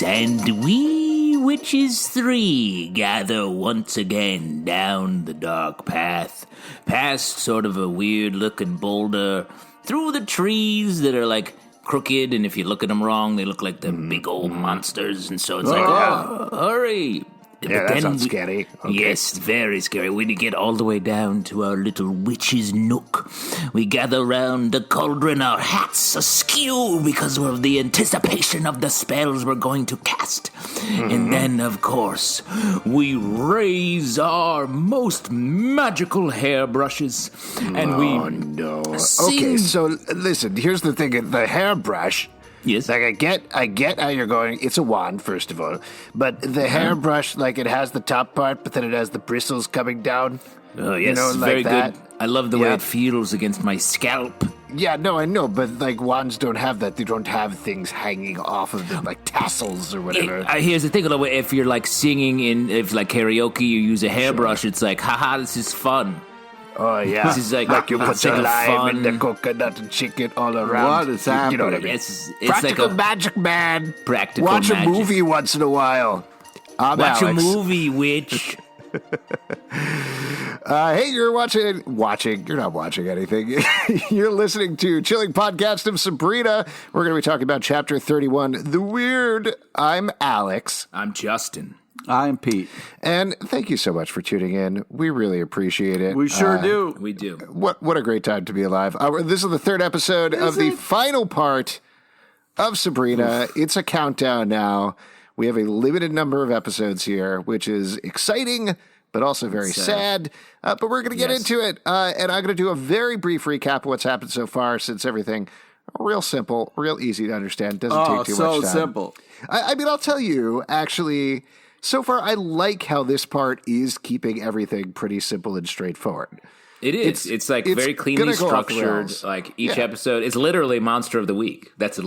and we witches three gather once again down the dark path, past sort of a weird-looking boulder, through the trees that are like crooked, and if you look at them wrong, they look like the big old monsters, and so it's hurry! Yeah, that sounds scary. Okay. Yes, very scary. When you get all the way down to our little witch's nook, we gather round the cauldron, our hats askew because of the anticipation of the spells we're going to cast. And then, of course, we raise our most magical hairbrushes, and sing. Okay, so listen, here's the thing. The hairbrush... Yes. Like, I get how you're going. It's a wand, first of all. But the hairbrush, like, it has the top part, but then it has the bristles coming down. Oh, yes, very good. I love the way it feels against my scalp. Yeah, no, I know, but, like, wands don't have that. They don't have things hanging off of them, like tassels or whatever. Here's the thing, though, if you're, like, singing if, like, karaoke, you use a hairbrush, it's like, haha, this is fun. Oh, yeah. This is like you put the lime and the coconut and shake it all around. What is happening? You know what I mean? It's Practical like magic, man. Practical Watch magic. a movie once in a while. Watch Alex. a movie, witch. Hey, you're watching. You're not watching anything. You're listening to Chilling Podcast of Sabrina. We're going to be talking about Chapter 31, The Weird. I'm Alex. I'm Justin. I'm Pete. And thank you so much for tuning in. We really appreciate it. We sure do. We do. What a great time to be alive. This is the third episode of the final part of Sabrina. It's a countdown now. We have a limited number of episodes here, which is exciting, but also very sad. But we're going to get into it. And I'm going to do a very brief recap of what's happened so far, since everything real simple, real easy to understand. Doesn't take too much time. So simple. I mean, I'll tell you, actually... So far, I like how this part is keeping everything pretty simple and straightforward. It is. It's very cleanly structured. Like each episode is literally Monster of the Week. That's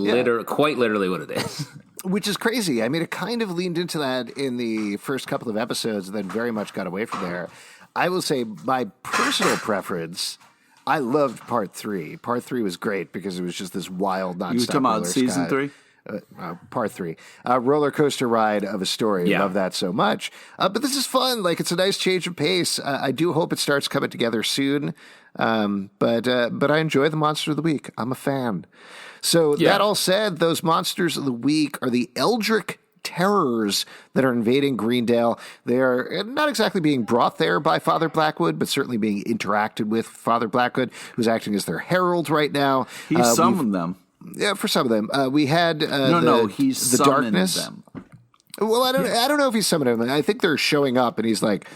quite literally what it is. Which is crazy. I mean, it kind of leaned into that in the first couple of episodes, and then very much got away from there. I will say, my personal preference, I loved Part 3. Part 3 was great because it was just this wild, nonstop. You talking about season 3? Part 3. Roller coaster ride of a story. Love that so much. But this is fun. Like, it's a nice change of pace. I do hope it starts coming together soon. But I enjoy the Monster of the Week. I'm a fan. So that all said, those Monsters of the Week are the Eldritch Terrors that are invading Greendale. They are not exactly being brought there by Father Blackwood, but certainly being interacted with Father Blackwood, who's acting as their herald right now. He summoned them. Yeah, for some of them. We had he's the darkness. Them. Well, I don't know if he's summoned them. I think they're showing up, and he's like,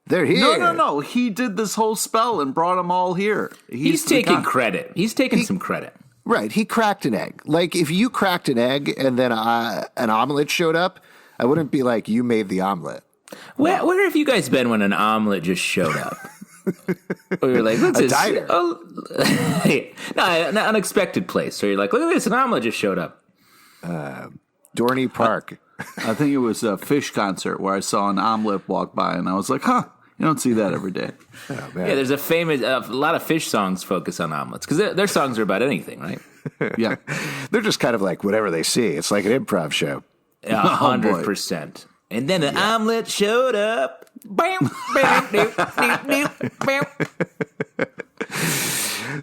they're here. No. He did this whole spell and brought them all here. He's taking credit. He's taking some credit. Right. He cracked an egg. Like, if you cracked an egg and then an omelet showed up, I wouldn't be like, you made the omelet. Where have you guys been when an omelet just showed up? Or you're like, what's this? Diner. An unexpected place. So you're like, look at this, an omelet just showed up. Dorney Park. I think it was a fish concert where I saw an omelet walk by, and I was like, huh, you don't see that every day. Oh, man. Yeah, there's a lot of fish songs focus on omelets, because their songs are about anything, right? Yeah. They're just kind of like whatever they see. It's like an improv show. 100%. And then the omelet showed up. Bam, bam, bam, bam.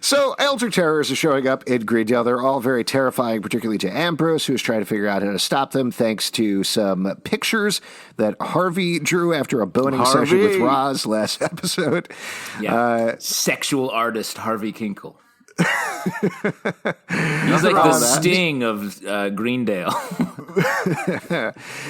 So, Eldritch Terrors are showing up in Greendale. They're all very terrifying, particularly to Ambrose, who is trying to figure out how to stop them, thanks to some pictures that Harvey drew after a boning session with Roz last episode. Yeah. Sexual artist Harvey Kinkle. He's like the Sting of Greendale.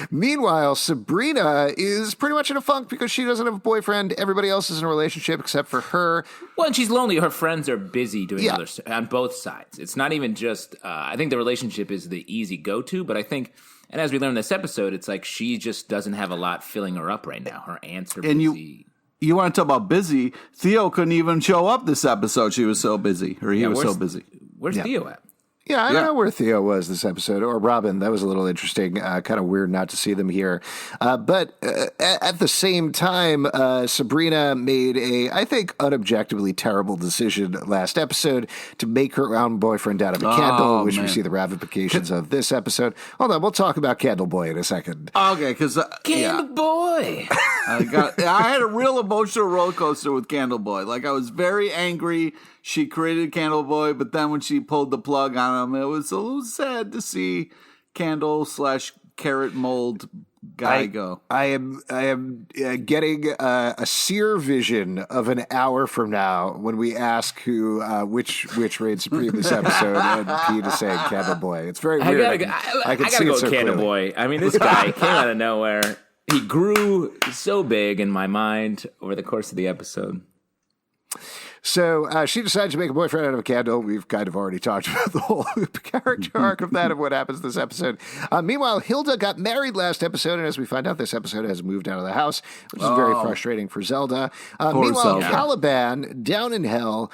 Meanwhile, Sabrina is pretty much in a funk because she doesn't have a boyfriend. Everybody else is in a relationship except for her. Well, and she's lonely. Her friends are busy doing other stuff on both sides. It's not even just, I think the relationship is the easy go-to, but I think, and as we learned in this episode, it's like she just doesn't have a lot filling her up right now. Her aunts are busy. You want to talk about busy? Theo couldn't even show up this episode. She was so busy, or he was so busy. Where's Theo at? Yeah, I don't know where Theo was this episode, or Robin. That was a little interesting. Kind of weird not to see them here. But at the same time, Sabrina made I think, unobjectively terrible decision last episode to make her own boyfriend out of a candle, which we see the ramifications of this episode. Hold on, we'll talk about Candle Boy in a second. Okay, because Candle Boy. I had a real emotional roller coaster with Candle Boy. Like, I was very angry. She created Candle Boy, but then when she pulled the plug on him, it was a little sad to see Candle/carrot mold guy go. I am getting a seer vision of an hour from now when we ask who which reigned supreme this episode, and Pete is saying Candle Boy. It's very weird. I gotta go so Candle Boy. I mean, this guy came out of nowhere. He grew so big in my mind over the course of the episode. So she decides to make a boyfriend out of a candle. We've kind of already talked about the whole character arc of that and what happens this episode. Meanwhile, Hilda got married last episode, and as we find out, this episode has moved out of the house, which is very frustrating for Zelda. Meanwhile, Zelda. Caliban, down in hell,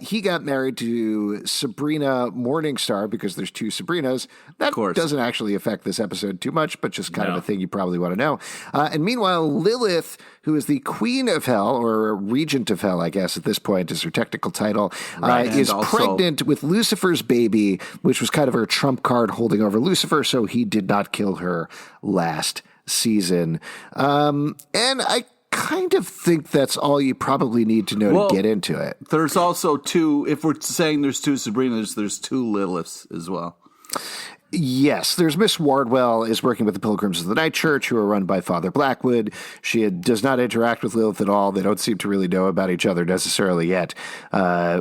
he got married to Sabrina Morningstar because there's two Sabrinas. That doesn't actually affect this episode too much, but just kind of a thing you probably want to know. And meanwhile, Lilith, who is the Queen of Hell, or Regent of Hell, I guess, at this point is her technical title, is pregnant with Lucifer's baby, which was kind of her trump card holding over Lucifer, so he did not kill her last season. And I kind of think that's all you probably need to know to get into it. There's also two, if we're saying there's two Sabrinas, there's two Liliths as well. Yes, there's Miss Wardwell is working with the Pilgrims of the Night Church, who are run by Father Blackwood. She does not interact with Lilith at all. They don't seem to really know about each other necessarily yet,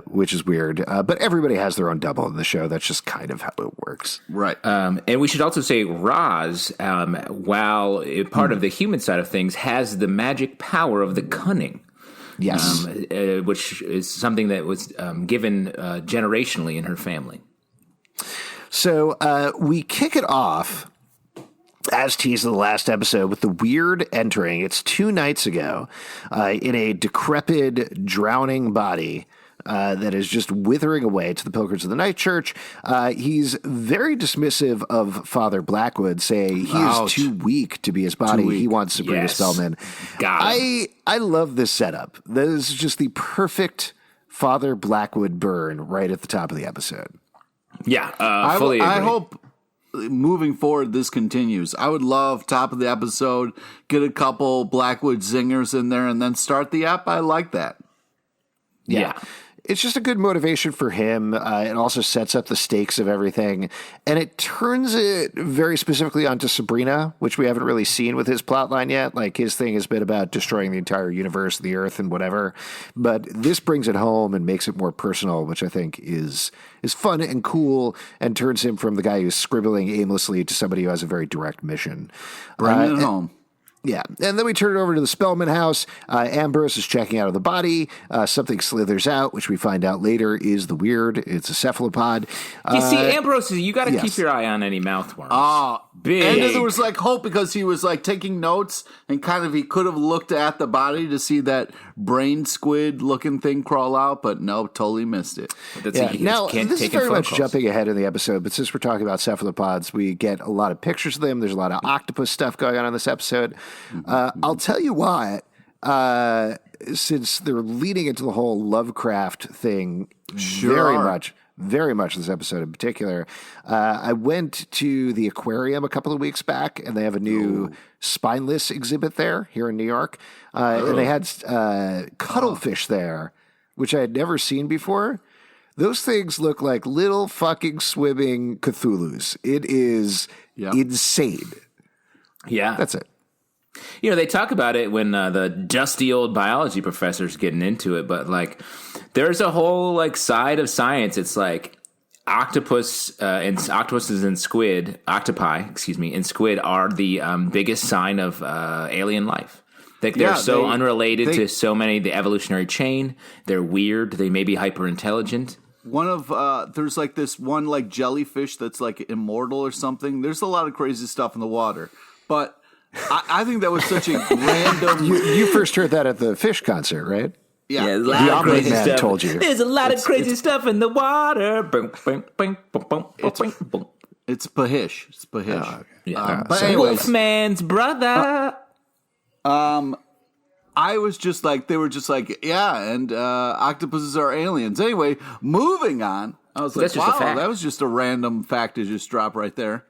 which is weird. But everybody has their own double in the show. That's just kind of how it works. Right. And we should also say Roz, while part of the human side of things, has the magic power of the Cunning. Yes. Which is something that was given generationally in her family. So we kick it off, as teased in the last episode, with the weird entering. It's 2 nights ago in a decrepit, drowning body that is just withering away to the Pilgrims of the Night Church. He's very dismissive of Father Blackwood, saying he is too weak to be his body. He wants Sabrina Spellman. I love this setup. This is just the perfect Father Blackwood burn right at the top of the episode. Yeah, fully agree. I hope moving forward this continues. I would love top of the episode, get a couple Blackwood zingers in there, and then start the app. I like that. Yeah. It's just a good motivation for him. It also sets up the stakes of everything. And it turns it very specifically onto Sabrina, which we haven't really seen with his plotline yet. Like, his thing has been about destroying the entire universe, the earth, and whatever. But this brings it home and makes it more personal, which I think is fun and cool, and turns him from the guy who's scribbling aimlessly to somebody who has a very direct mission. Bring it home. Yeah, and then we turn it over to the Spellman house. Ambrose is checking out of the body. Something slithers out, which we find out later is the weird. It's a cephalopod. You see, Ambrose, you got to keep your eye on any mouthworms. Big. And there was like hope because he was like taking notes and kind of he could have looked at the body to see that brain squid looking thing crawl out, but no, totally missed it. Now, this is very much jumping ahead in the episode, but since we're talking about cephalopods, we get a lot of pictures of them. There's a lot of octopus stuff going on in this episode. I'll tell you why. Since they're leading into the whole Lovecraft thing very much this episode in particular. I went to the aquarium a couple of weeks back, and they have a new spineless exhibit there here in New York. And they had cuttlefish there, which I had never seen before. Those things look like little fucking swimming Cthulhus. It is insane. Yeah. That's it. You know, they talk about it when the dusty old biology professor's getting into it, but like there's a whole like side of science. It's like octopuses and squid, and squid are the biggest sign of alien life. Like they're so unrelated to so many the evolutionary chain. They're weird. They may be hyper intelligent. One of there's like this one like jellyfish that's like immortal or something. There's a lot of crazy stuff in the water, but I think that was such a random. You first heard that at the Fish concert, right? Yeah, a The lot of Omelet crazy Man stuff. told you. There's a lot of crazy stuff in the water. Boom, boom, boom, boom, boom, boom, boom. It's Pahish. It's Pahish. Oh, okay. Yeah. But anyways, Wolfman's brother. I was just like, they were just like, yeah, and octopuses are aliens. Anyway, moving on. I was like, That's just a wow, fact. that was just a random fact to just drop right there.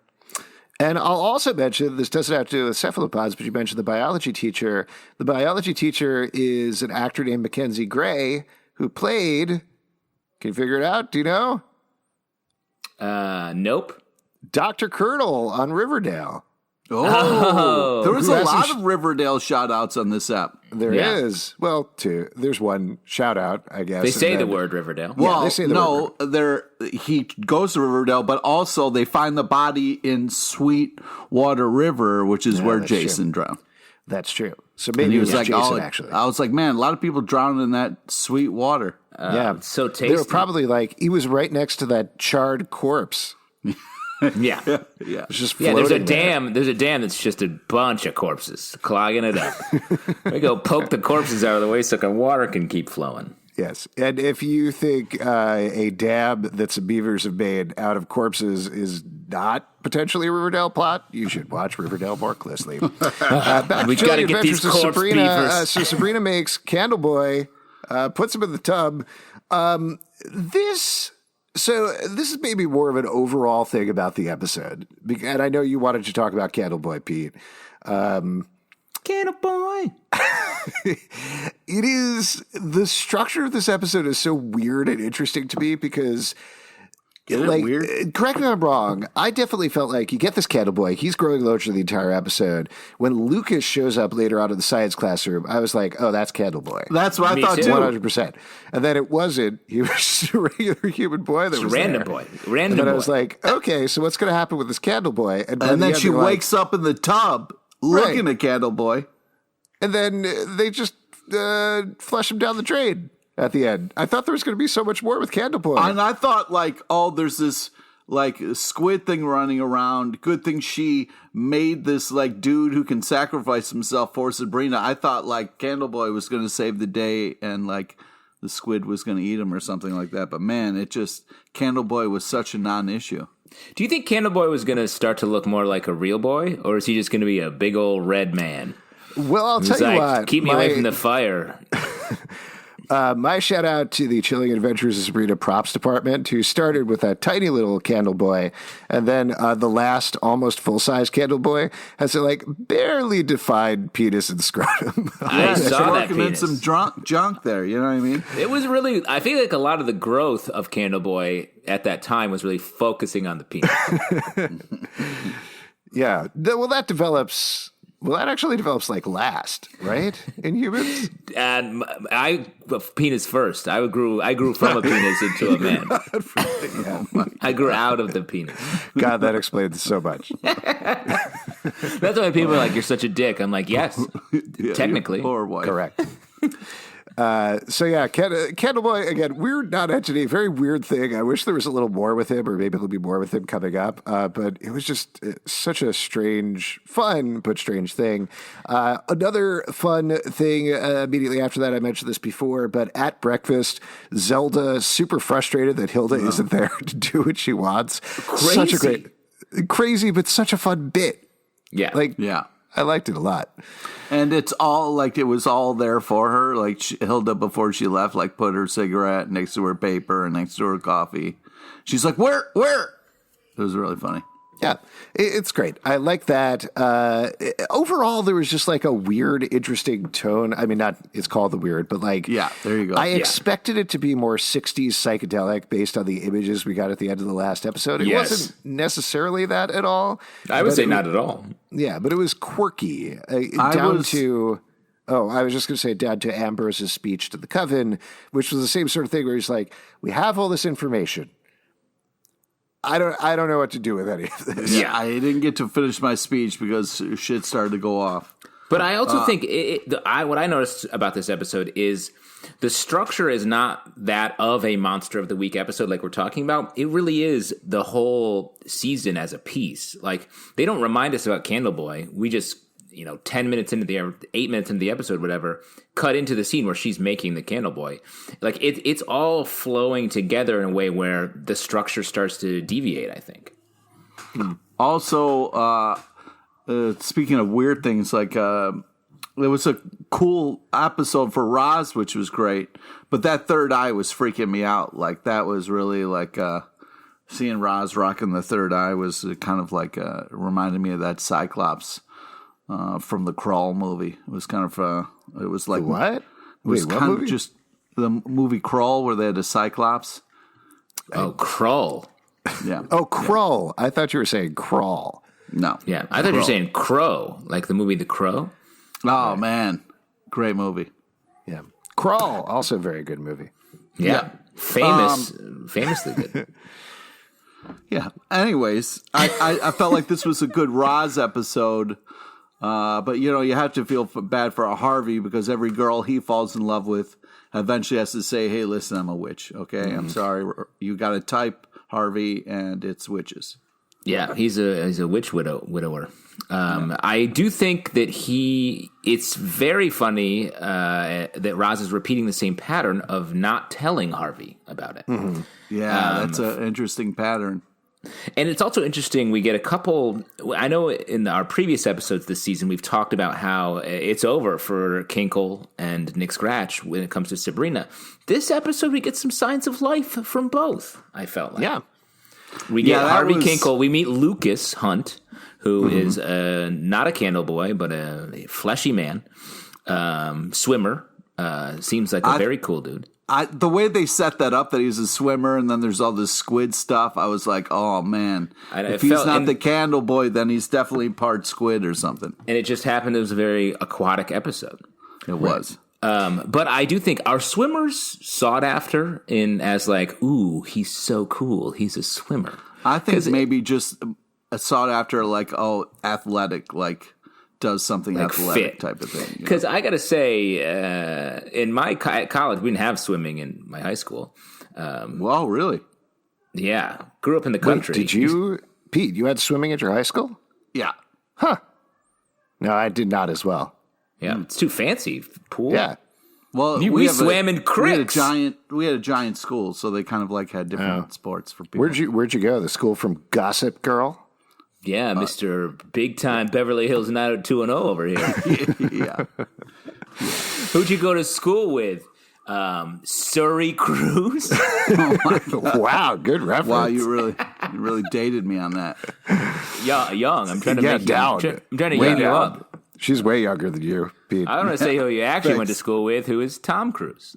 And I'll also mention, this doesn't have to do with cephalopods, but you mentioned the biology teacher. The biology teacher is an actor named Mackenzie Gray, who played, can you figure it out? Do you know? Nope. Dr. Colonel on Riverdale. There was a Who lot hasn't of Riverdale shout-outs on this app. There is. Well, two. There's one shout out, I guess. They say and the then- word Riverdale. Well, they say the no, he goes to Riverdale, but also they find the body in Sweetwater River, which is where that's Jason drowned. That's true. So And maybe he it was was like, Jason, oh, actually. I was like, man, a lot of people drowned in that sweet water. Yeah. So tasty. They were probably like, he was right next to that charred corpse. Yeah. Yeah. It's just Yeah, there's a floating there. dam. There's a dam that's just a bunch of corpses clogging it up. We go poke the corpses out of the way so the water can keep flowing. Yes. And if you think a dam that some beavers have made out of corpses is not potentially a Riverdale plot, you should watch Riverdale more closely. Back We to gotta Chilling get these Adventures of corpse Sabrina. beavers. So Sabrina makes Candleboy, puts him in the tub. This is maybe more of an overall thing about the episode. And I know you wanted to talk about Candleboy, Pete. Candle boy. It is, the structure of this episode is so weird and interesting to me because, Weird? correct me if I'm wrong, I definitely felt like you get this Candleboy, he's growing larger the entire episode. When Lucas shows up later on in the science classroom, I was like, oh, that's Candleboy. That's what I Me thought too. too. 100%. And then it wasn't. He was just a regular human boy that It's was random there. boy. And Random then boy. I was like, okay, so what's going to happen with this Candleboy? by And the then end, she they're like- wakes up in the tub looking Right. at Candle Boy. and then they just flush him down the drain at the end. I thought there was going to be so much more with Candleboy. And I thought, like, oh, there's this, like, squid thing running around. Good thing she made this, like, dude who can sacrifice himself for Sabrina. I thought, like, Candleboy was going to save the day and, like, the squid was going to eat him or something like that. But, man, Candleboy was such a non-issue. Do you think Candleboy was going to start to look more like a real boy, or is he just going to be a big old red man? Well, I'll tell He's you like, what. keep me away from the fire. My shout out to the Chilling Adventures of Sabrina props department, who started with a tiny little Candleboy, and then the last almost full size Candleboy has a like barely defined penis and scrotum. I saw that Working in penis. some junk there, you know what I mean? It was really, I feel like a lot of the growth of Candleboy at that time was really focusing on the penis. Yeah, well, that develops. Well, that actually develops like last, right? In humans. And penis first. I grew from a penis into a man. I grew out of the penis. God, that explains so much. That's why people are like, "You're such a dick." I'm like, "Yes, technically." Poor wife. Correct. So yeah, Candleboy, again, weird non-entity, very weird thing. I wish there was a little more with him, or maybe there'll be more with him coming up. But it was just such a strange, fun, but strange thing. Another fun thing immediately after that, I mentioned this before, but at breakfast, Zelda super frustrated that Hilda isn't there to do what she wants. Such a crazy, but such a fun bit. Yeah, Yeah. I liked it a lot. And it's all like, it was all there for her. Like Hilda, before she left, like put her cigarette next to her paper and next to her coffee. She's like, where? It was really funny. Yeah, it's great. I like that. Overall, there was just like a weird, interesting tone. I mean, it's called the weird, but like, Yeah, there you go. I expected it to be more 60s psychedelic based on the images we got at the end of the last episode. It Yes. wasn't necessarily that at all. I would but say it- not at all. Yeah, but it was quirky. I was just going to say down to Ambrose's speech to the Coven, which was the same sort of thing where he's like, we have all this information. I don't know what to do with any of this. Yeah, I didn't get to finish my speech because shit started to go off. But I also think what I noticed about this episode is the structure is not that of a Monster of the Week episode like we're talking about. It really is the whole season as a piece. Like, they don't remind us about Candleboy. 10 minutes into 8 minutes into the episode, whatever, cut into the scene where she's making the candle boy. Like it's all flowing together in a way where the structure starts to deviate, I think. Also, speaking of weird things, like there was a cool episode for Roz, which was great, but that third eye was freaking me out. Like that was really like seeing Roz rocking the third eye was kind of like reminded me of that Cyclops from the Crawl movie. It was kind of it was like what? It was Wait, kind what movie? of just the movie Crawl where they had a Cyclops. Oh, Krull. Yeah. Oh, Krull. I thought you were saying Crawl. No. Yeah, I thought you were saying Crow, like the movie The Crow. Oh man, great movie. Yeah. Crawl, also a very good movie. Yeah. Famously good. Yeah. Anyways, I felt like this was a good Roz episode, but you have to feel bad for a Harvey because every girl he falls in love with eventually has to say, "Hey, listen, I'm a witch. Okay, I'm sorry. You got to type Harvey, and it's witches." Yeah, he's a witch widower. I do think that it's very funny that Roz is repeating the same pattern of not telling Harvey about it. Mm-hmm. Yeah, that's an interesting pattern. And it's also interesting, we get a couple, I know in our previous episodes this season, we've talked about how it's over for Kinkle and Nick Scratch when it comes to Sabrina. This episode, we get some signs of life from both, I felt like. Yeah. We get Harvey Kinkle. We meet Lucas Hunt, who is not a candle boy, but a fleshy man, swimmer. Seems like a very cool dude. The way they set that up, that he's a swimmer, and then there's all this squid stuff, I was like, oh man, if he's not the candle boy, then he's definitely part squid or something. And it just happened. It was a very aquatic episode. It was. But I do think our swimmers sought after as like, ooh, he's so cool. He's a swimmer. I think maybe just sought after like, oh, athletic, like does something like athletic fit type of thing. Because I got to say, in my college, we didn't have swimming in my high school. Well, really? Yeah. Grew up in the country. Wait, did you, Pete, you had swimming at your high school? Yeah. Huh. No, I did not as well. Yeah, it's too fancy. Pool. Yeah. Well, we swam in creeks. We had a giant school, so they kind of like had different sports for people. Where'd you go? The school from Gossip Girl? Yeah, Mr. Big Time Beverly Hills 90210 over here. Yeah. Who'd you go to school with? Surrey Cruz? Wow, good reference. Wow, you really dated me on that. Young. I'm trying to I'm trying to young you up. She's way younger than you, Pete. I don't want to say who you actually went to school with, who is Tom Cruise.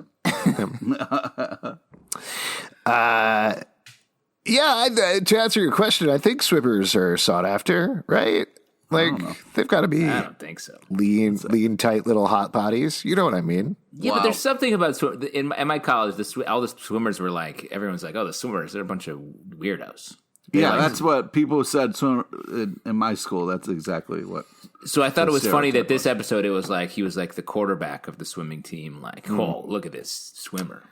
Yeah, to answer your question, I think swimmers are sought after, right? Like, they've got to be I don't think so. lean, tight little hot bodies. You know what I mean? Yeah, but there's something about in my college, all the swimmers were like, everyone's like, oh, the swimmers, they're a bunch of weirdos. That's what people said in my school. That's exactly what. So I thought it was funny that this episode, it was like he was like the quarterback of the swimming team. Like, oh, look at this swimmer.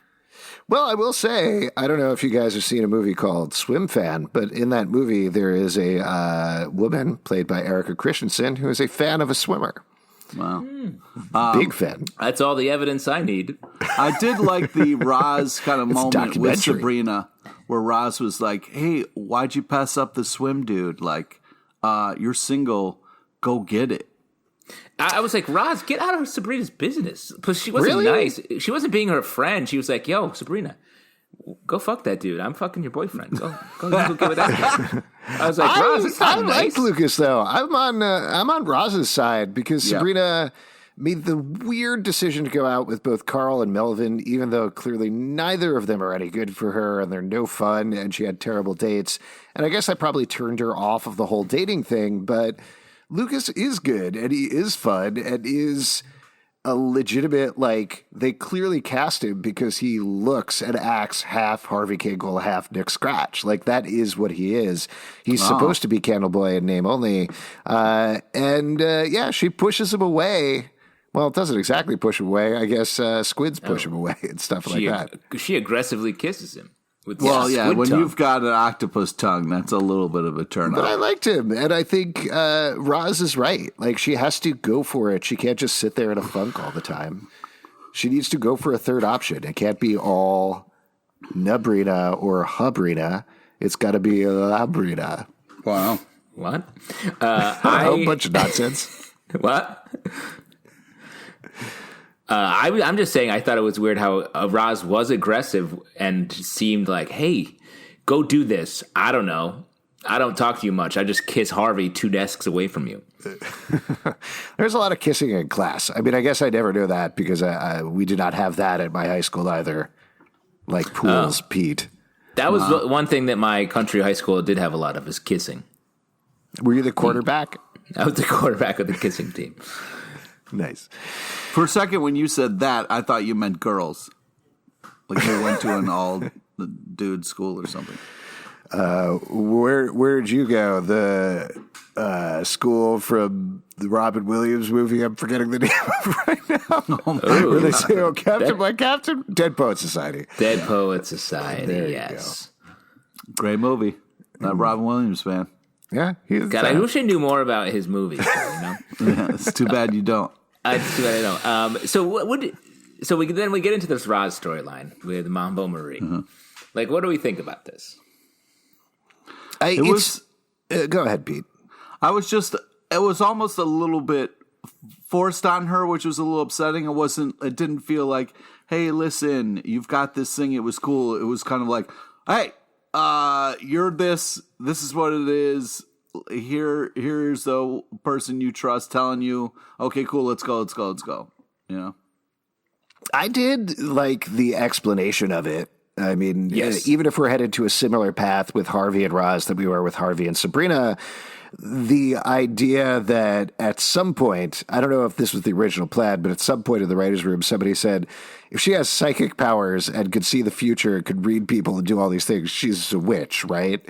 Well, I will say, I don't know if you guys have seen a movie called Swim Fan, but in that movie, there is a woman played by Erica Christensen who is a fan of a swimmer. Wow. Big fan. That's all the evidence I need. I did like the Roz kind of moment with Sabrina, where Roz was like, hey, why'd you pass up the swim dude? Like, you're single, go get it. I was like, Roz, get out of Sabrina's business. Because she wasn't nice. She wasn't being her friend. She was like, yo, Sabrina, go fuck that dude. I'm fucking your boyfriend. Go get with that guy. I was like, Roz, it's not nice. Like Lucas, though. I'm on Roz's side because Sabrina made the weird decision to go out with both Carl and Melvin, even though clearly neither of them are any good for her and they're no fun and she had terrible dates. And I guess I probably turned her off of the whole dating thing, but Lucas is good and he is fun and is a legitimate, like, they clearly cast him because he looks and acts half Harvey Kinkle, half Nick Scratch. Like, that is what he is. He's supposed to be Candleboy in name only. She pushes him away. Well, it doesn't exactly push him away. I guess squids push him away and stuff like that. She aggressively kisses him. Well, yeah, squid when tongue. you've got an octopus tongue, that's a little bit of a turn But off. I liked him, and I think Roz is right. Like, she has to go for it. She can't just sit there in a funk all the time. She needs to go for a third option. It can't be all Nubrina or Hubrina. It's got to be Labrina. Wow. What? A whole bunch of nonsense. What? I'm just saying I thought it was weird how Roz was aggressive and seemed like, hey, go do this. I don't know. I don't talk to you much. I just kiss Harvey 2 desks away from you. There's a lot of kissing in class. I mean, I guess I never knew that because we did not have that at my high school either. Like pools, Pete. That was one thing that my country high school did have a lot of is kissing. Were you the quarterback? I was the quarterback of the kissing team. Nice. For a second, when you said that, I thought you meant girls. Like they went to an all-dude school or something. Where'd you go? The school from the Robin Williams movie I'm forgetting the name of right now. Where they say, oh, Captain, my Captain? Dead Poet Society. Dead Poet Society, There you yes. Great movie. Not Robin Williams fan. Yeah. God, I wish I knew more about his movies, Yeah, it's too bad you don't. It's too bad I don't. So we get into this Roz storyline with Mambo Marie. Mm-hmm. Like, what do we think about this? Go ahead, Pete. It was almost a little bit forced on her, which was a little upsetting. It didn't feel like, hey, listen, you've got this thing. It was cool. It was kind of like, hey, you're this is what it is. Here's the person you trust telling you, okay, cool, let's go. You know? I did like the explanation of it. I mean, yes. Even if we're headed to a similar path with Harvey and Roz that we were with Harvey and Sabrina, the idea that at some point, I don't know if this was the original plan, but at some point in the writer's room, somebody said, if she has psychic powers and could see the future, could read people and do all these things, she's a witch, right?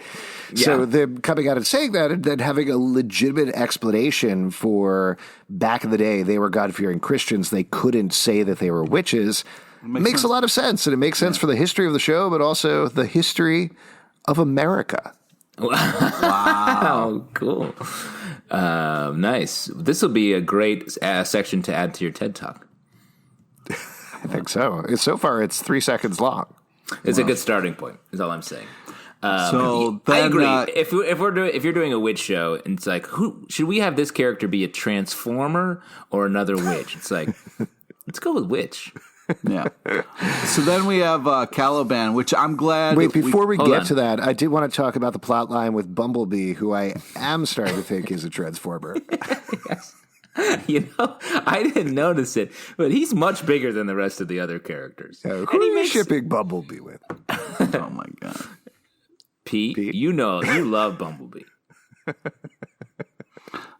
Yeah. So them coming out and saying that and then having a legitimate explanation for back in the day, they were God-fearing Christians. They couldn't say that they were witches. Makes a lot of sense. And it makes sense for the history of the show, but also the history of America. Wow, cool. Nice. This will be a great section to add to your TED Talk. I think so. So far, it's 3 seconds long. It's a good starting point, is all I'm saying. So I then, agree. If you're doing a witch show, and it's like, who should we have this character be a transformer or another witch? It's like, let's go with witch. Yeah. So then we have Caliban, which I'm glad. Wait, before we Hold get on. to that, I did want to talk about the plot line with Bumblebee, who I am starting to think is a transformer. Yes. You know, I didn't notice it, but he's much bigger than the rest of the other characters. Who are you shipping Bumblebee with? Oh my god, Pete, you know, you love Bumblebee.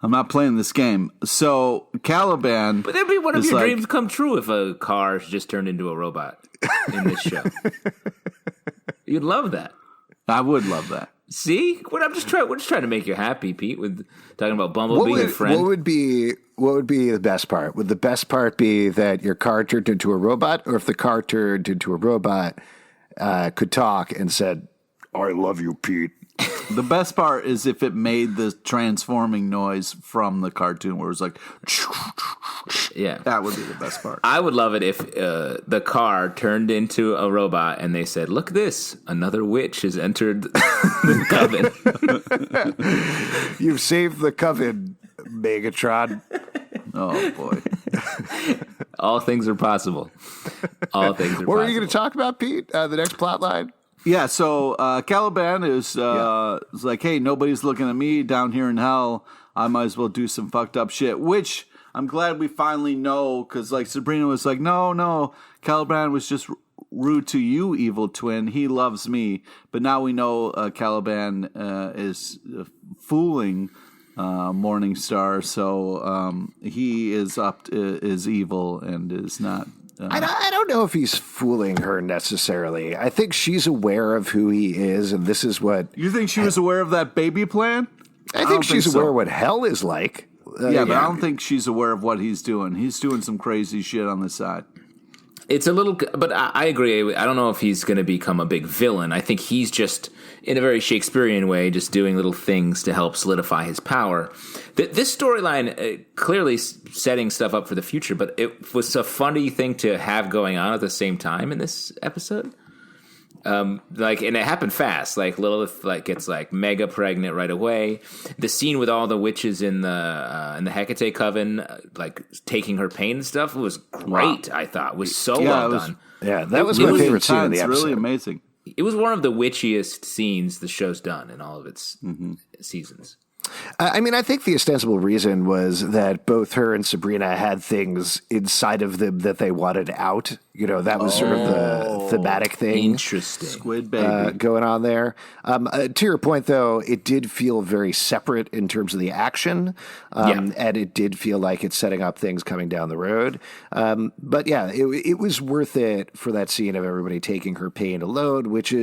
I'm not playing this game. So Caliban, But that'd be one of is your like- dreams come true if a car just turned into a robot in this show. You'd love that. I would love that. See, we're just trying to make you happy, Pete, with talking about Bumblebee, your friend. What would be the best part? Would the best part be that your car turned into a robot, or if the car turned into a robot, could talk and said, "I love you, Pete"? The best part is if it made the transforming noise from the cartoon, where it was like, Yeah, that would be the best part. I would love it if the car turned into a robot and they said, "Look, this another witch has entered the coven." You've saved the coven, Megatron. Oh boy. All things are possible. All things are possible. What were you going to talk about, Pete? The next plot line? Yeah, so Caliban is like, hey, nobody's looking at me down here in hell. I might as well do some fucked up shit, which I'm glad we finally know, because like Sabrina was like, no, Caliban was just rude to you, evil twin. He loves me. But now we know Caliban is fooling Morningstar, so he is evil and is not... I don't know if he's fooling her necessarily. I think she's aware of who he is, and this is what... You think she was aware of that baby plan? I think she's aware of what hell is like. Yeah, but I don't think she's aware of what he's doing. He's doing some crazy shit on the side. It's a little, but I agree. I don't know if he's going to become a big villain. I think he's just, in a very Shakespearean way, just doing little things to help solidify his power. This storyline clearly setting stuff up for the future, but it was a funny thing to have going on at the same time in this episode. And it happened fast. Like Lilith, gets mega pregnant right away. The scene with all the witches in the Hecate coven, taking her pain and stuff was great. Wow. I thought it was so well done. Yeah, that was my favorite scene of the episode. Really amazing. It was one of the witchiest scenes the show's done in all of its seasons. I mean, I think the ostensible reason was that both her and Sabrina had things inside of them that they wanted out. You know, that was sort of the thematic thing. Interesting. Squid baby. Going on there. To your point, though, it did feel very separate in terms of the action. And it did feel like it's setting up things coming down the road. But yeah, it was worth it for that scene of everybody taking her pain alone, which?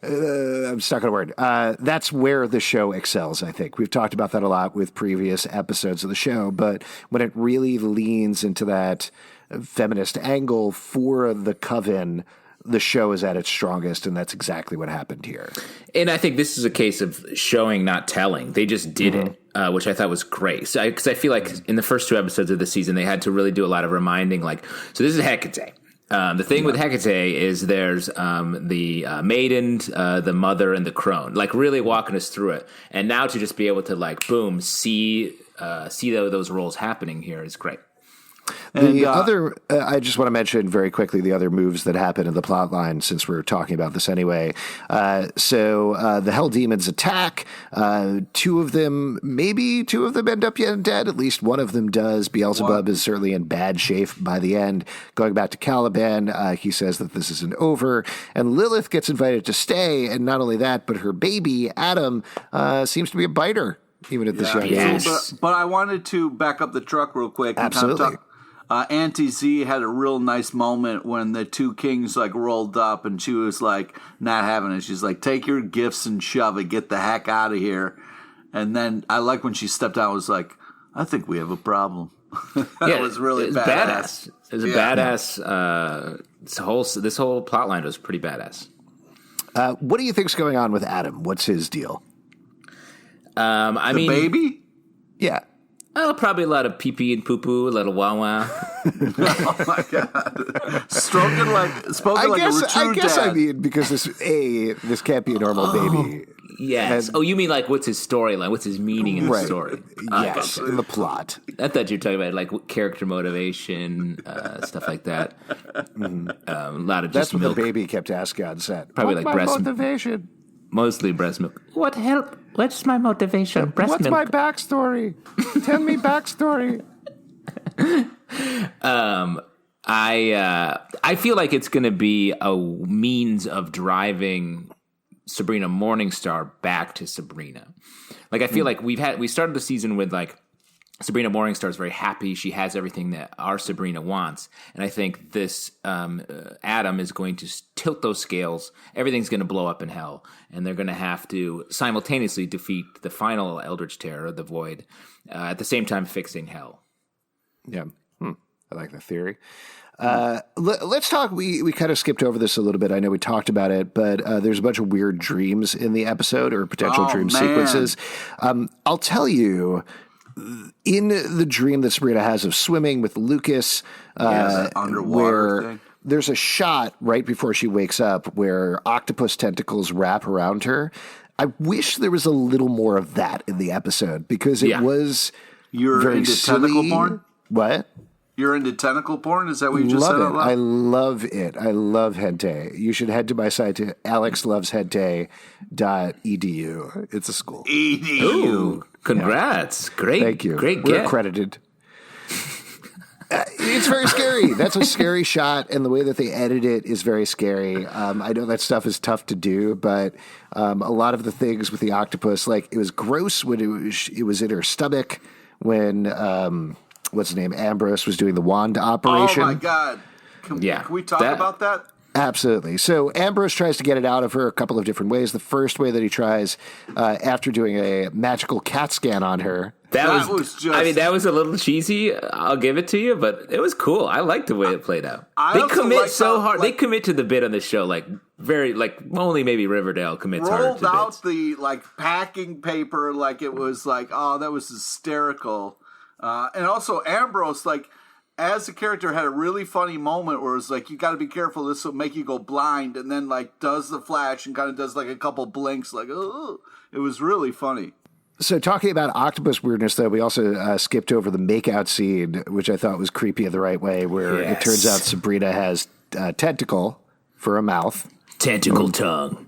I'm stuck on a word. That's where the show excels, I think. We've talked about that a lot with previous episodes of the show, but when it really leans into that feminist angle for the coven, the show is at its strongest, and that's exactly what happened here. And I think this is a case of showing, not telling. They just did it, which I thought was great. Because I feel like in the first 2 episodes of the season, they had to really do a lot of reminding, so this is Hecate. The thing with Hecate is there's the maiden, the mother, and the crone, really walking us through it. And now to just be able to see those roles happening here is great. The other, I just want to mention very quickly the other moves that happen in the plot line, since we're talking about this anyway. So the Hell Demons attack. Two of them end up dead. At least one of them does. Beelzebub is certainly in bad shape by the end. Going back to Caliban, he says that this isn't over. And Lilith gets invited to stay. And not only that, but her baby, Adam, seems to be a biter, even at this young age. But I wanted to back up the truck real quick. Absolutely. Auntie Z had a real nice moment when the two kings rolled up and she was not having it. She's like, take your gifts and shove it, get the heck out of here. And then I like when she stepped out, was like, I think we have a problem. It was really badass. It was a badass. This whole plot line was pretty badass. What do you think's going on with Adam? What's his deal? Baby? Yeah. Oh, probably a lot of pee-pee and poo-poo, a little wah-wah. Oh, my God. Spoken like a true dad. I mean, because this can't be a normal baby. Yes. You mean what's his storyline? What's his meaning in the story? Yes, in the plot. I thought you were talking about character motivation, stuff like that. A lot of just That's what milk. the baby kept asking on set. Probably What's my breast motivation? Mostly breast milk. What help? What's my motivation? Breast milk. What's my backstory? Tell me backstory. I feel like it's going to be a means of driving Sabrina Morningstar back to Sabrina. I feel like we started the season with Sabrina Morningstar is very happy. She has everything that our Sabrina wants. And I think this Adam is going to tilt those scales. Everything's going to blow up in hell. And they're going to have to simultaneously defeat the final Eldritch Terror, the Void, at the same time fixing hell. Yeah. I like that theory. Let's talk. We kind of skipped over this a little bit. I know we talked about it, but there's a bunch of weird dreams in the episode, or potential dream sequences. I'll tell you, in the dream that Sabrina has of swimming with Lucas, underwater thing. There's a shot right before she wakes up where octopus tentacles wrap around her. I wish there was a little more of that in the episode, because it was very into silly. Tentacle porn? What? You're into tentacle porn? Is that what you just said out loud? I love it. I love hentai. You should head to my site to alexloveshentai.edu. It's a school. Edu. Ooh, congrats. Yeah. Great. Thank you. Great We're get. Accredited. It's very scary. That's a scary shot, and the way that they edit it is very scary. I know that stuff is tough to do, but a lot of the things with the octopus, it was gross when it was in her stomach when what's his name, Ambrose, was doing the wand operation. Oh my God! Can we talk about that? Absolutely. So Ambrose tries to get it out of her a couple of different ways. The first way that he tries, after doing a magical CAT scan on her. That was just... I mean, that was a little cheesy. I'll give it to you, but it was cool. I liked the way it played out. They commit so hard. They commit to the bit on the show, only maybe Riverdale commits hard to bits. Rolled out the, packing paper like it was that was hysterical. And also Ambrose, as a character, had a really funny moment where it's you got to be careful, this will make you go blind, and then does the flash and kind of does a couple blinks, oh, it was really funny. So talking about octopus weirdness, though, we also skipped over the makeout scene, which I thought was creepy in the right way, where it turns out Sabrina has tentacle for a mouth. Tentacle tongue.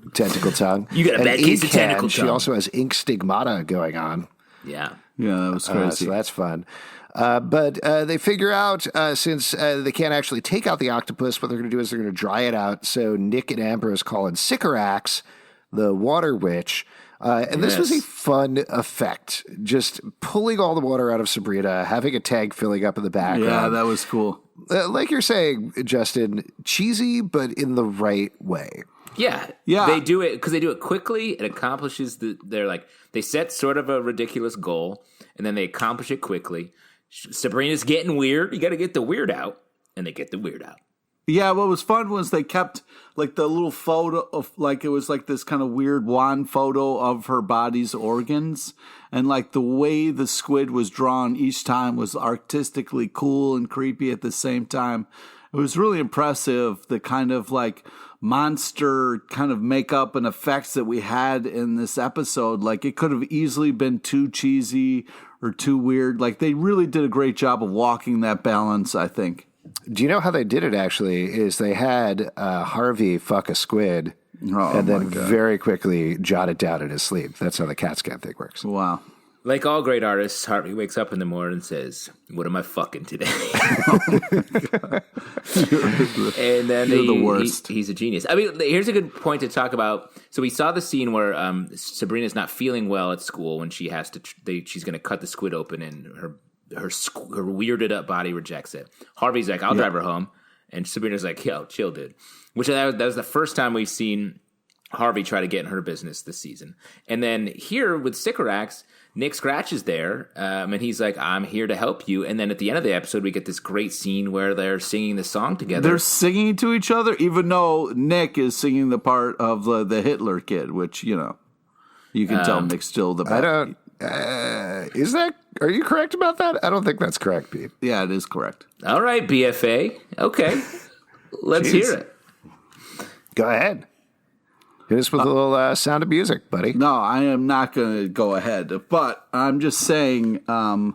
You got a bad case of tentacle tongue. She also has ink stigmata going on. Yeah. Yeah, that was crazy. So that's fun. But they figure out, since they can't actually take out the octopus, what they're going to do is they're going to dry it out. So Nick and Ambrose call in Sycorax, the water witch. And this was a fun effect. Just pulling all the water out of Sabrina, having a tank filling up in the background. Yeah, that was cool. Like you're saying, Justin, cheesy, but in the right way. Yeah. They do it because they do it quickly. It accomplishes they set sort of a ridiculous goal, and then they accomplish it quickly. Sabrina's getting weird. You got to get the weird out, and they get the weird out. Yeah, what was fun was they kept the little photo of it was this kind of weird wand photo of her body's organs, and the way the squid was drawn each time was artistically cool and creepy at the same time. It was really impressive, the kind of monster kind of makeup and effects that we had in this episode. It could have easily been too cheesy or too weird. They really did a great job of walking that balance, I think. Do you know how they did it, actually, is they had Harvey fuck a squid and then very quickly jot it down in his sleep. That's how the CAT scan thing works. Wow. Like all great artists, Harvey wakes up in the morning and says, "What am I fucking today?" And then You're the worst. He's a genius. I mean, here's a good point to talk about. So we saw the scene where Sabrina's not feeling well at school when she has to. She's going to cut the squid open, and her weirded up body rejects it. Harvey's like, "I'll drive her home," and Sabrina's like, "Yo, chill, dude." Which that was the first time we've seen Harvey try to get in her business this season. And then here with Sycorax, Nick Scratch is there, and he's like, "I'm here to help you." And then at the end of the episode, we get this great scene where they're singing the song together. They're singing to each other, even though Nick is singing the part of the Hitler kid, which, you can tell Nick's still the best. I don't... are you correct about that? I don't think that's correct, Pete. Yeah, it is correct. All right, BFA. Okay. Let's hear it. Go ahead. Hit us with a little Sound of Music, buddy. No, I am not going to go ahead. But I'm just saying the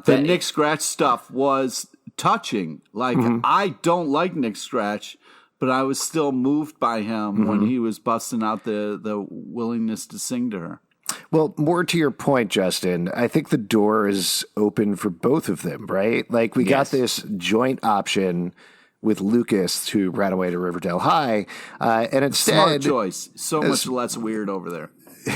Nick Scratch stuff was touching. I don't like Nick Scratch, but I was still moved by him when he was busting out the willingness to sing to her. Well, more to your point, Justin, I think the door is open for both of them, right? We got this joint option with Lucas, who ran away to Riverdale High, and instead... Smart choice. So much less weird over there.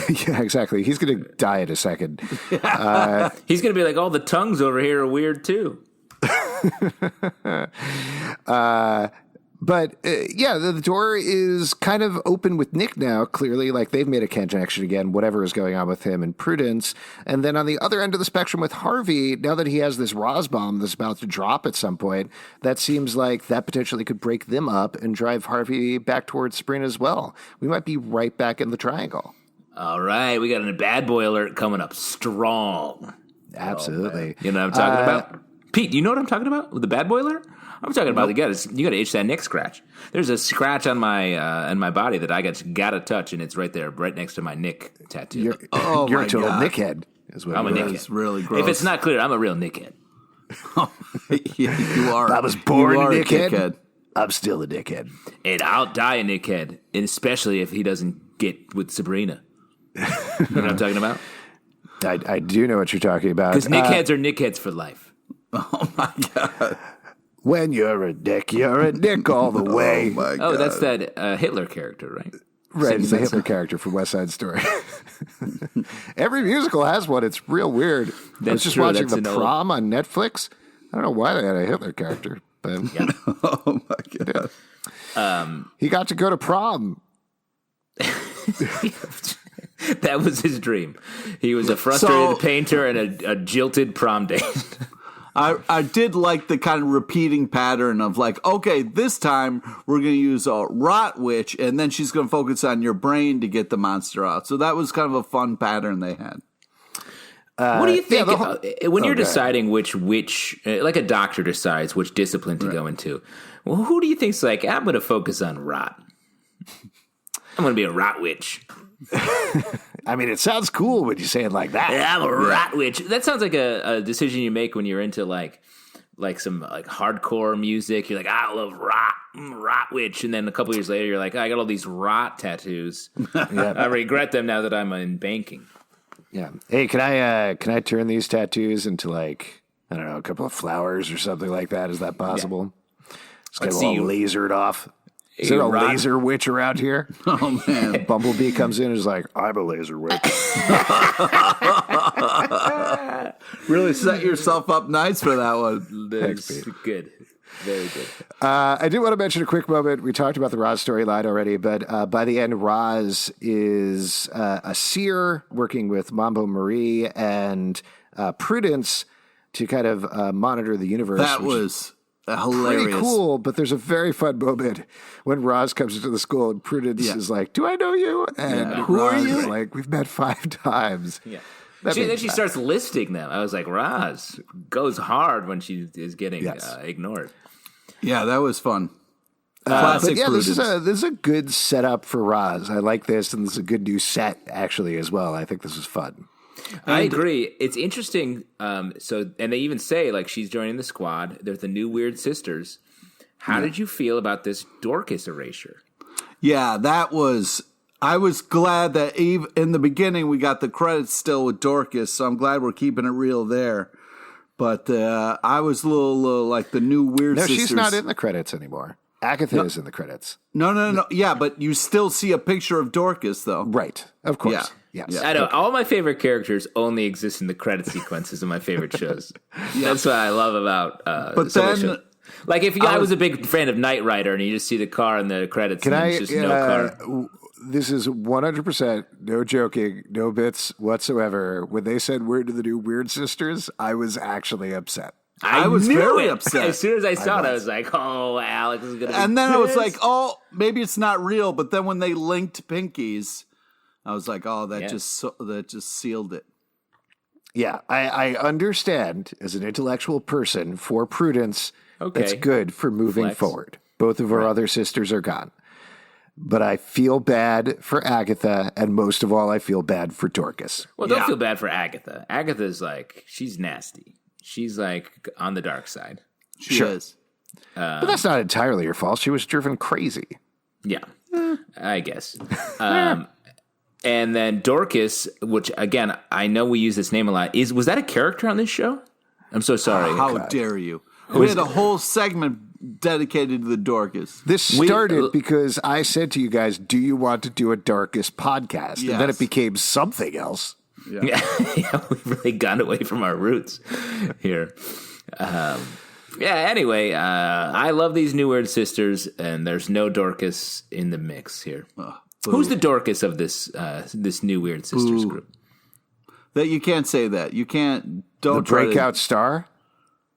Yeah, exactly. He's going to die in a second. He's going to be like, all the tongues over here are weird, too. But the door is kind of open with Nick now, clearly. They've made a connection again, whatever is going on with him and Prudence. And then on the other end of the spectrum with Harvey, now that he has this Rosbomb that's about to drop at some point, that seems like that potentially could break them up and drive Harvey back towards Sabrina as well. We might be right back in the triangle. All right, we got a bad boy alert coming up strong. Absolutely. You know what I'm talking about? Pete, you know what I'm talking about with the bad boy alert? I'm talking about you got to itch that Nick Scratch. There's a scratch on my body that I got to touch, and it's right there, right next to my Nick tattoo. You're a total Nickhead. Is what I'm a Nickhead. It's really gross. If it's not clear, I'm a real Nickhead. You are. I was born a Nickhead. I'm still a Nickhead, and I'll die a Nickhead, and especially if he doesn't get with Sabrina. You know what I'm talking about? I do know what you're talking about. Because Nickheads are Nickheads for life. Oh my god. When you're a dick all the way. Oh, my God. Oh, that's that Hitler character, right? Right, it's the Hitler character from West Side Story. Every musical has one. It's real weird. I was just watching The Prom on Netflix. I don't know why they had a Hitler character, but oh my God. He got to go to prom. That was his dream. He was a frustrated painter and a jilted prom date. I did like the kind of repeating pattern of like, okay, this time we're going to use a rot witch, and then she's going to focus on your brain to get the monster out. So that was kind of a fun pattern they had. What do you think when you're deciding which witch, like a doctor decides which discipline to go into? Well, who do you think's like, I'm going to focus on rot? I'm going to be a rot witch. I mean, it sounds cool when you say it like that. Yeah, I'm a rot witch. That sounds like a decision you make when you're into like some like hardcore music. You're like, I love rot, I'm a rot witch, and then a couple years later, you're like, I got all these rot tattoos. I regret them now that I'm in banking. Yeah. Hey, can I turn these tattoos into like, I don't know, a couple of flowers or something like that? Is that possible? Yeah. Just get all lasered off. Is there a laser witch around here? Oh, man. Bumblebee comes in and is like, I'm a laser witch. Really set yourself up nice for that one. Thanks, Pete. Good. Very good. I did want to mention a quick moment. We talked about the Roz storyline already, but by the end, Roz is a seer working with Mambo Marie and Prudence to kind of monitor the universe. That was hilarious. Pretty cool, but there's a very fun moment when Roz comes into the school and Prudence is like, do I know you? And who Roz are you? is like, we've met 5 times. Yeah. Then she starts listing them. I was like, Roz goes hard when she is getting ignored. Yeah, that was fun. Classic Prudence. This is a good setup for Roz. I like this, and this is a good new set, actually, as well. I think this is fun. I agree. It's interesting. And they even say, like, she's joining the squad. There's the new Weird Sisters. How did you feel about this Dorcas erasure? Yeah, I was glad that in the beginning we got the credits still with Dorcas, so I'm glad we're keeping it real there. But I was a little like the new Weird Sisters. No, she's not in the credits anymore. Agatha is in the credits. No. Yeah, but you still see a picture of Dorcas, though. Right. Of course. Yeah. Yes. I know. Okay. All my favorite characters only exist in the credit sequences of my favorite shows. That's what I love about but then, like, if I was a big fan of Knight Rider and you just see the car in the credits and there's just no car. This is 100%, no joking, no bits whatsoever. When they said we're to the new Weird Sisters, I was actually upset. I was very upset. As soon as I saw it, I was like, oh, Alex is going to be And then pissed. I was like, oh, maybe it's not real. But then when they linked pinkies, I was like, oh, that just sealed it. Yeah, I understand as an intellectual person for Prudence, it's good for moving forward. Both of our other sisters are gone. But I feel bad for Agatha, and most of all, I feel bad for Dorcas. Well, don't feel bad for Agatha. Agatha's like, she's nasty. She's like on the dark side. She is. But that's not entirely her fault. She was driven crazy. Yeah, I guess. And then Dorcas, which again, I know we use this name a lot. Was that a character on this show? I'm so sorry. How dare you? We had a whole segment dedicated to the Dorcas. This started because I said to you guys, do you want to do a Dorcas podcast? Yes. And then it became something else. Yeah, we've really gone away from our roots here. Anyway, I love these new Weird Sisters, and there's no Dorcas in the mix here. Who's the Dorcas of this new Weird Sisters group? That you can't say that. You can't. Don't the breakout star?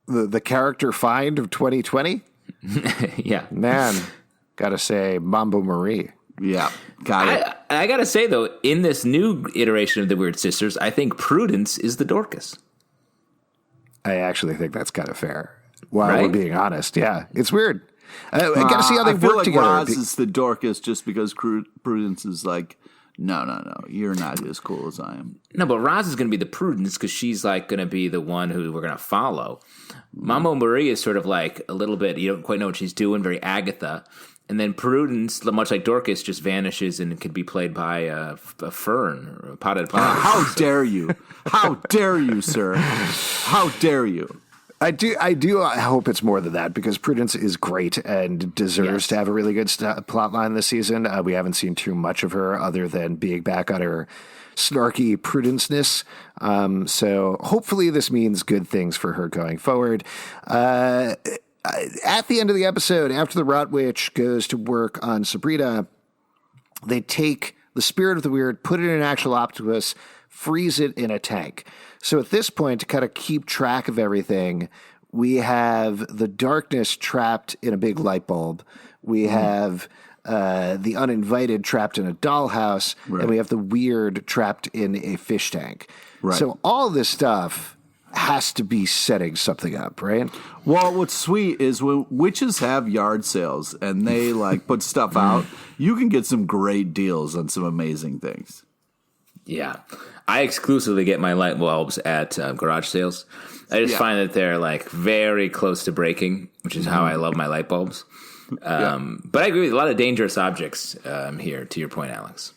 The character find of 2020? Yeah. Man, gotta say, Mambo Marie. Yeah, got it. I gotta say, though, in this new iteration of the Weird Sisters, I think Prudence is the Dorcas. I actually think that's kind of fair. While we're being honest. Yeah, it's weird. I gotta see how they work together. Roz is the Dorcas just because Prudence is like, no, you're not as cool as I am. No, but Roz is going to be the Prudence because she's like going to be the one who we're going to follow. Mambo Marie is sort of like a little bit, you don't quite know what she's doing, very Agatha. And then Prudence, much like Dorcas, just vanishes and can be played by a fern or a potted plant. How dare you? How dare you, sir? How dare you? I hope it's more than that because Prudence is great and deserves to have a really good plot line this season. We haven't seen too much of her other than being back on her snarky Prudence-ness. So hopefully this means good things for her going forward. at the end of the episode, after the Rot Witch goes to work on Sabrina, they take the spirit of the weird, put it in an actual octopus, freeze it in a tank. So at this point, to kind of keep track of everything, we have the darkness trapped in a big light bulb. We have the uninvited trapped in a dollhouse, and we have the weird trapped in a fish tank. Right. So all this stuff has to be setting something up, right? Well, what's sweet is when witches have yard sales and they like put stuff out, you can get some great deals on some amazing things. Yeah. I exclusively get my light bulbs at garage sales. I just find that they're like very close to breaking, which is how I love my light bulbs. But I agree with a lot of dangerous objects here, to your point, Alex.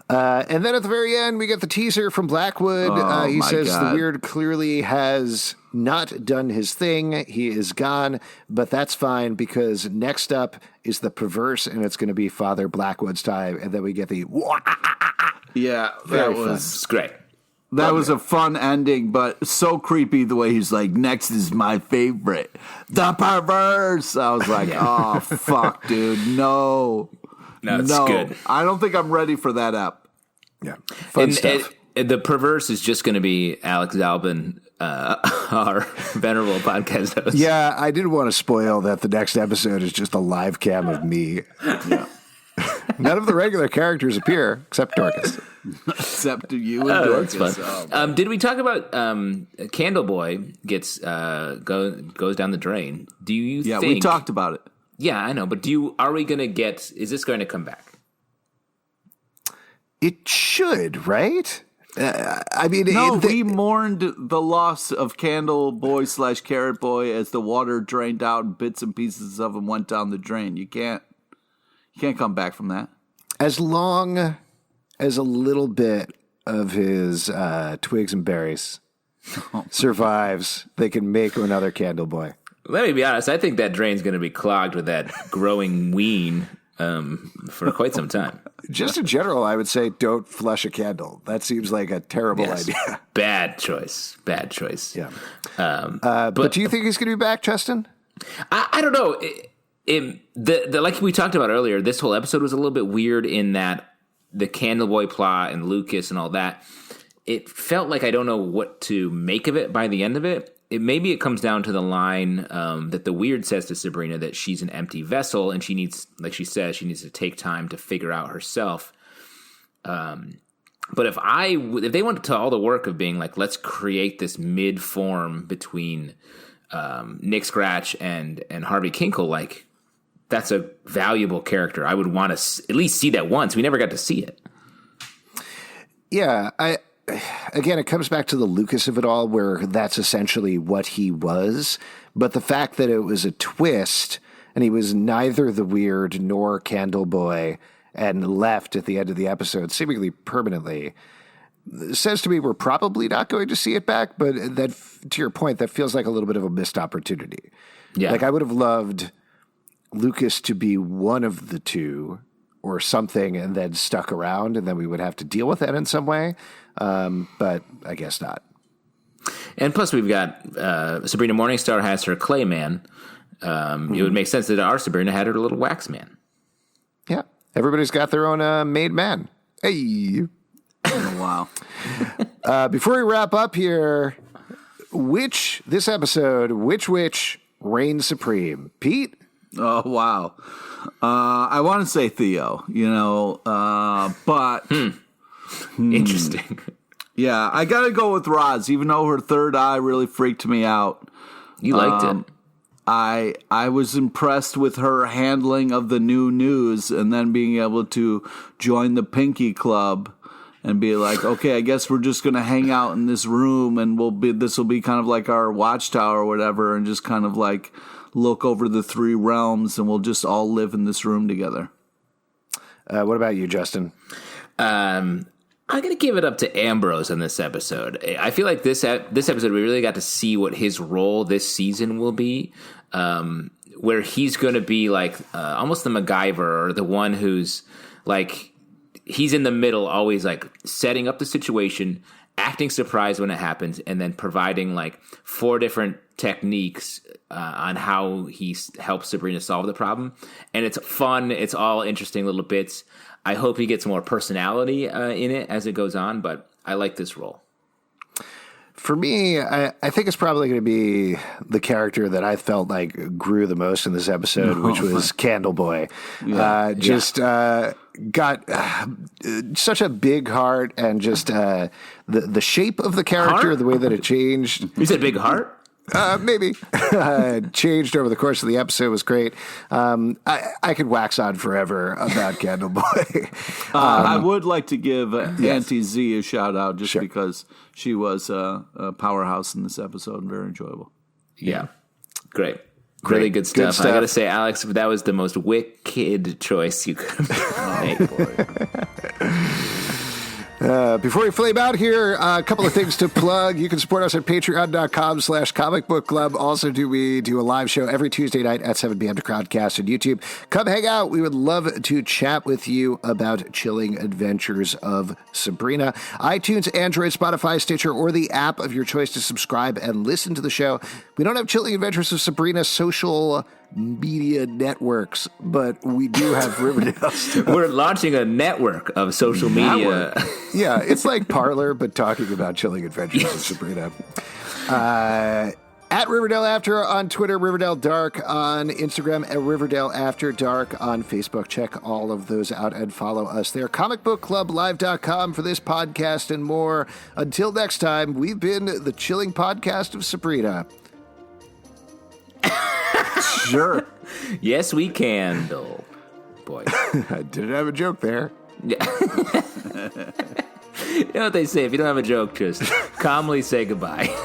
And then at the very end, we get the teaser from Blackwood. He says the weird clearly has not done his thing. He is gone, but that's fine because next up is the perverse, and it's going to be Father Blackwood's time. And then we get the that was great. That was a fun ending, but so creepy the way he's like, next is my favorite, the perverse. I was like, oh, fuck, dude, no. No, it's good. I don't think I'm ready for that app. Yeah, fun stuff. The perverse is just going to be Alex Albin, our venerable podcast host. Yeah, I didn't want to spoil that the next episode is just a live cam of me. Yeah. None of the regular characters appear except Dorcas. Except you and Dorcas. That's fun. Did we talk about Candleboy goes down the drain? Do you think... we talked about it. Yeah, I know, but are we going to get... Is this going to come back? It should, right? We mourned the loss of Candle Boy / Carrot Boy as the water drained out and bits and pieces of him went down the drain. You can't come back from that. As long as a little bit of his twigs and berries survives, they can make another Candle Boy. Let me be honest. I think that drain's going to be clogged with that growing ween for quite some time. Just in general, I would say don't flush a candle. That seems like a terrible idea. Bad choice. Yeah. But do you think he's going to be back, Justin? I don't know. Like we talked about earlier, this whole episode was a little bit weird in that the Candleboy plot and Lucas and all that, it felt like I don't know what to make of it by the end of it. Maybe it comes down to the line that the weird says to Sabrina that she's an empty vessel and she needs, like she says, she needs to take time to figure out herself. But if they went to all the work of being like, let's create this mid form between Nick Scratch and Harvey Kinkle, like that's a valuable character. I would want to at least see that once. We never got to see it. Yeah, Again, it comes back to the Lucas of it all, where that's essentially what he was. But the fact that it was a twist, and he was neither the weird nor Candleboy, and left at the end of the episode, seemingly permanently, says to me we're probably not going to see it back. But that, to your point, that feels like a little bit of a missed opportunity. Yeah, like I would have loved Lucas to be one of the two or something, and then stuck around, and then we would have to deal with that in some way. But I guess not. And plus we've got Sabrina Morningstar has her clay man. It would make sense that our Sabrina had her little wax man. Yeah. Everybody's got their own made man. Hey. Oh, wow. Before we wrap up here, which witch reigns supreme? Pete? Oh, wow. I want to say Theo, but... Interesting. Yeah, I got to go with Roz, even though her third eye really freaked me out. You liked it. I was impressed with her handling of the new news and then being able to join the Pinky Club and be like, okay, I guess we're just going to hang out in this room and this will be kind of like our watchtower or whatever, and just kind of like look over the three realms and we'll just all live in this room together. What about you, Justin? I'm going to give it up to Ambrose in this episode. I feel like this episode, we really got to see what his role this season will be, where he's going to be like almost the MacGyver, or the one who's like, he's in the middle, always like setting up the situation, acting surprised when it happens, and then providing like 4 different techniques on how he helps Sabrina solve the problem. And it's fun. It's all interesting little bits. I hope he gets more personality in it as it goes on, but I like this role. For me, I think it's probably going to be the character that I felt like grew the most in this episode, which was Candle Boy. Yeah. Got such a big heart, and just the shape of the character, heart? the way that it changed. You said big heart? Maybe. Changed over the course of the episode was great. I could wax on forever about Candle Boy. I would like to give Auntie Z a shout out just because she was a powerhouse in this episode and very enjoyable. Yeah. Great. Really good stuff. I got to say, Alex, that was the most wicked choice you could make. Before we flame out here, a couple of things to plug. You can support us at patreon.com/comicbookclub. Also, we do a live show every Tuesday night at 7 p.m. to Crowdcast on YouTube. Come hang out. We would love to chat with you about Chilling Adventures of Sabrina. iTunes, Android, Spotify, Stitcher, or the app of your choice to subscribe and listen to the show. We don't have Chilling Adventures of Sabrina social media networks, but we do have Riverdale stuff. We're launching a network of social media. Yeah, it's like Parler, but talking about Chilling Adventures of Sabrina. At Riverdale After on Twitter, Riverdale Dark on Instagram, at Riverdale After Dark on Facebook. Check all of those out and follow us there. ComicBookClubLive.com for this podcast and more. Until next time, we've been the Chilling Podcast of Sabrina. Sure. Yes, we can. Oh, boy. I didn't have a joke there. Yeah. You know what they say, if you don't have a joke, just calmly say goodbye.